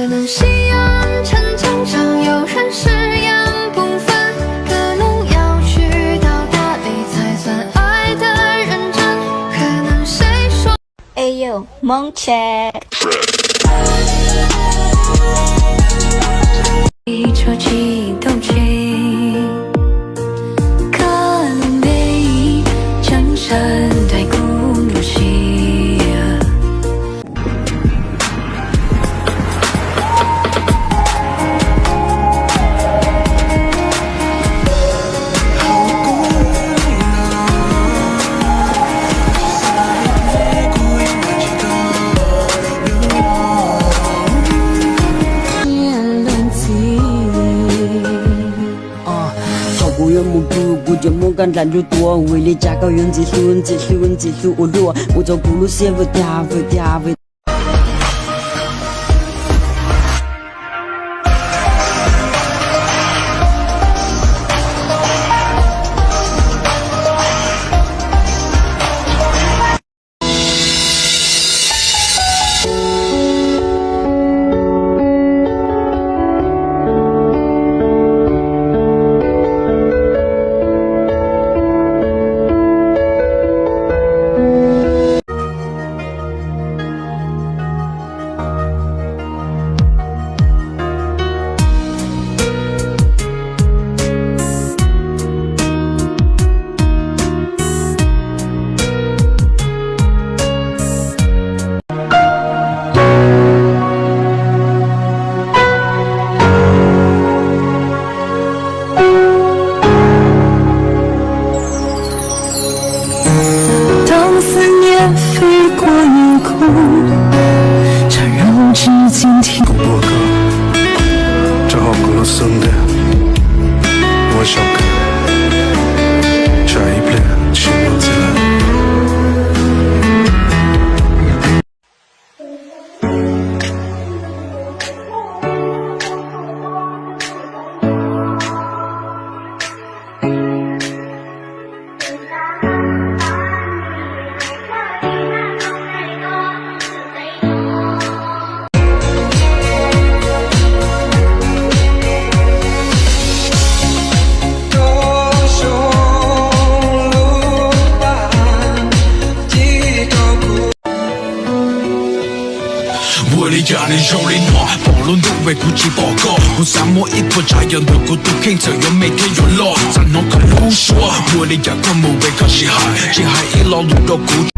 能夕阳城墙上有人誓言不分，可能要去到大理才算爱的认真，可能谁说哎呦，猛切！一车激动起，可能被江山太古如洗。不愿目睹，不就莫敢拦住多，为你加高原技术，技术我弱，我走不路写不掉。飞过夜空，缠绕至今天。广播歌，正好过了圣诞，我想看下一遍新娘子来。我的家人手里暖，暴龙都为孤寂报告。我沙漠一步扎样的孤独，看着有每天有落，咱弄个路说。我的家国母为靠西海，西海一老路到古。